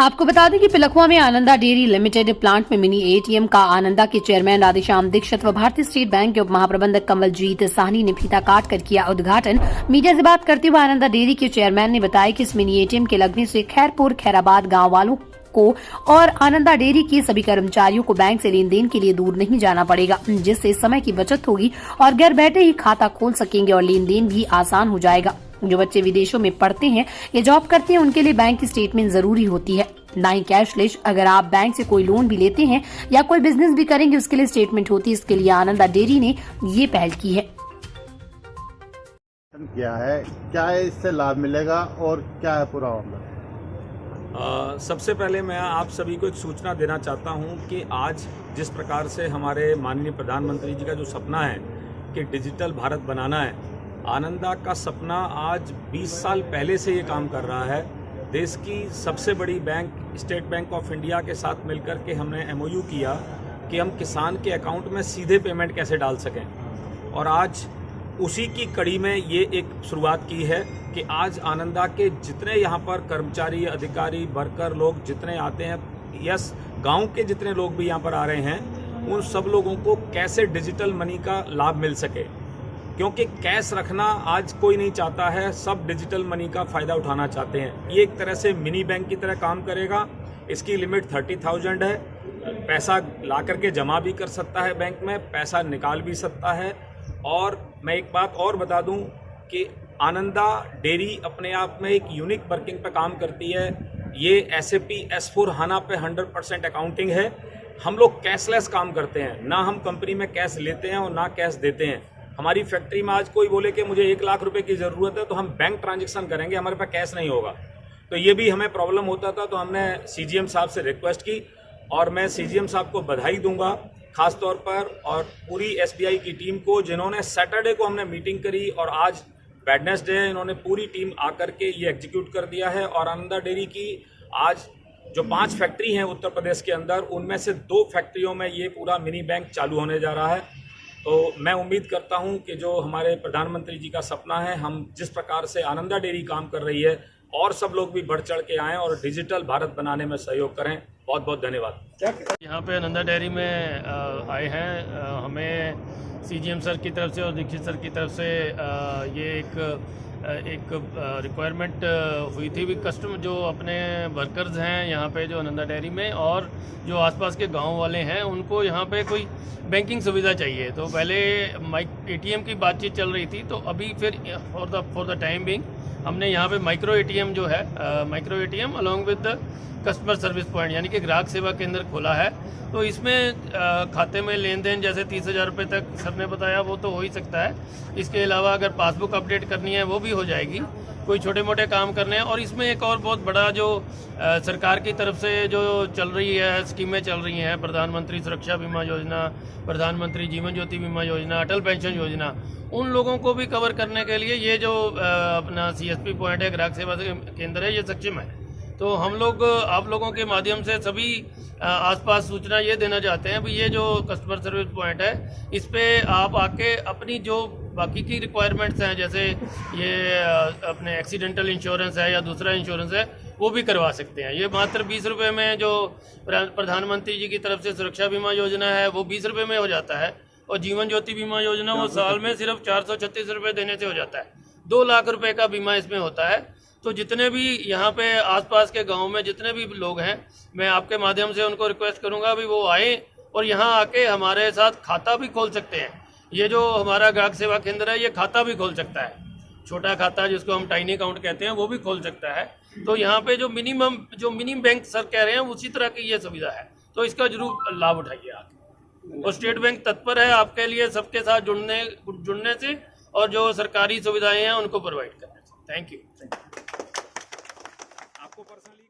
आपको बता दें कि पिलखुआ में आनंदा डेयरी लिमिटेड प्लांट में मिनी एटीएम का आनंदा के चेयरमैन राधेश्याम दीक्षित व भारतीय स्टेट बैंक के उप महाप्रबंधक कमलजीत साहनी ने फीता काट कर किया उद्घाटन। मीडिया से बात करते हुए आनंदा डेयरी के चेयरमैन ने बताया कि इस मिनी एटीएम के लगने से खैरपुर खैराबाद गाँव वालों को और आनंदा डेयरी के सभी कर्मचारियों को बैंक से लेन देन के लिए दूर नहीं जाना पड़ेगा, जिससे समय की बचत होगी और घर बैठे ही खाता खोल सकेंगे और लेन देन भी आसान हो जाएगा। जो बच्चे विदेशों में पढ़ते हैं या जॉब करते हैं उनके लिए बैंक की स्टेटमेंट जरूरी होती है, ना ही कैशलेस। अगर आप बैंक से कोई लोन भी लेते हैं या कोई बिजनेस भी करेंगे उसके लिए स्टेटमेंट होती है। इसके लिए आनंदा डेयरी ने ये पहल की है। क्या है इससे लाभ मिलेगा और क्या है पूरा मामला? सबसे पहले मैं आप सभी को एक सूचना देना चाहता हूं कि आज जिस प्रकार से हमारे माननीय प्रधानमंत्री जी का जो सपना है कि डिजिटल भारत बनाना है, आनंदा का सपना आज 20 साल पहले से ये काम कर रहा है। देश की सबसे बड़ी bank state bank of India के साथ मिलकर के हमने एमओयू किया कि हम किसान के अकाउंट में सीधे पेमेंट कैसे डाल सकें, और आज उसी की कड़ी में ये एक शुरुआत की है कि आज आनंदा के जितने यहाँ पर कर्मचारी, अधिकारी, वर्कर लोग जितने आते हैं, यस गांव के जितने लोग भी यहाँ पर आ रहे हैं, उन सब लोगों को कैसे डिजिटल मनी का लाभ मिल सके, क्योंकि कैश रखना आज कोई नहीं चाहता है, सब डिजिटल मनी का फ़ायदा उठाना चाहते हैं। ये एक तरह से मिनी बैंक की तरह काम करेगा। इसकी लिमिट 30,000 है। पैसा ला करके जमा भी कर सकता है बैंक में, पैसा निकाल भी सकता है। और मैं एक बात और बता दूं कि आनंदा डेयरी अपने आप में एक यूनिक वर्किंग पे काम करती है। ये SAP S/4HANA पे 100% अकाउंटिंग है। हम लोग कैशलेस काम करते हैं, ना हम कंपनी में कैश लेते हैं और ना कैश देते हैं। हमारी फैक्ट्री में आज कोई बोले कि मुझे 1 लाख रुपए की ज़रूरत है तो हम बैंक ट्रांजैक्शन करेंगे, हमारे पास कैश नहीं होगा। तो ये भी हमें प्रॉब्लम होता था, तो हमने CGM साहब से रिक्वेस्ट की और मैं CGM साहब को बधाई दूंगा खास तौर पर, और पूरी SBI की टीम को, जिन्होंने सैटरडे को हमने मीटिंग करी और आज वेडनेसडे है, इन्होंने पूरी टीम आकर के ये एग्जीक्यूट कर दिया है। और आनंदा डेयरी की आज जो 5 फैक्ट्री हैं उत्तर प्रदेश के अंदर, उनमें से 2 फैक्ट्रियों में ये पूरा मिनी बैंक चालू होने जा रहा है। तो मैं उम्मीद करता हूं कि जो हमारे प्रधानमंत्री जी का सपना है, हम जिस प्रकार से आनंदा डेयरी काम कर रही है, और सब लोग भी बढ़ चढ़ के आएँ और डिजिटल भारत बनाने में सहयोग करें। बहुत बहुत धन्यवाद। यहाँ पे आनंदा डेयरी में आए हैं, हमें CGM सर की तरफ से और दीक्षित सर की तरफ से ये एक रिक्वायरमेंट हुई थी भी कस्टमर जो अपने वर्कर्स हैं यहाँ पे जो आनंदा डेयरी में और जो आसपास के गांव वाले हैं, उनको यहाँ पे कोई बैंकिंग सुविधा चाहिए। तो पहले ATM की बातचीत चल रही थी, तो अभी फिर फॉर द टाइम बिंग हमने यहाँ पे माइक्रो ATM जो है, micro ATM along with the customer service point यानी कि ग्राहक सेवा केंद्र खोला है। तो इसमें खाते में लेन देन जैसे 30,000 रुपये तक सर ने बताया वो तो हो ही सकता है। इसके अलावा अगर पासबुक अपडेट करनी है वो भी हो जाएगी, कोई छोटे मोटे काम करने हैं। और इसमें एक और बहुत बड़ा जो सरकार की तरफ से जो चल रही है, स्कीमें चल रही हैं, प्रधानमंत्री सुरक्षा बीमा योजना, प्रधानमंत्री जीवन ज्योति बीमा योजना, अटल पेंशन योजना, उन लोगों को भी कवर करने के लिए ये जो अपना CSP पॉइंट है, ग्राहक सेवा केंद्र है, ये सक्षम है। तो हम लोग आप लोगों के माध्यम से सभी आसपास सूचना ये देना चाहते हैं भी ये जो कस्टमर सर्विस पॉइंट है, इस पे आप आके अपनी जो बाकी की रिक्वायरमेंट्स हैं, जैसे ये अपने एक्सीडेंटल इंश्योरेंस है या दूसरा इंश्योरेंस है, वो भी करवा सकते हैं। ये मात्र 20 रुपये में, जो प्रधानमंत्री जी की तरफ से सुरक्षा बीमा योजना है वो 20 रुपये में हो जाता है, और जीवन ज्योति बीमा योजना वो साल में सिर्फ 436 रुपये देने से हो जाता है। 2 लाख रुपए का बीमा इसमें होता है। तो जितने भी यहाँ पे आसपास के गांव में जितने भी लोग हैं, मैं आपके माध्यम से उनको रिक्वेस्ट करूँगा भी वो आए और यहाँ आके हमारे साथ खाता भी खोल सकते हैं। ये जो हमारा ग्राहक सेवा केंद्र है, ये खाता भी खोल सकता है, छोटा खाता जिसको हम टाइनी अकाउंट कहते हैं, वो भी खोल सकता है। तो यहाँ पे जो मिनी बैंक सर कह रहे हैं उसी तरह की ये सुविधा है, तो इसका जरूर लाभ उठाइए आगे। और स्टेट बैंक तत्पर है आपके लिए सबके साथ जुड़ने से और जो सरकारी सुविधाएं हैं उनको प्रोवाइड करने से। Thank you. आपको पर्सनली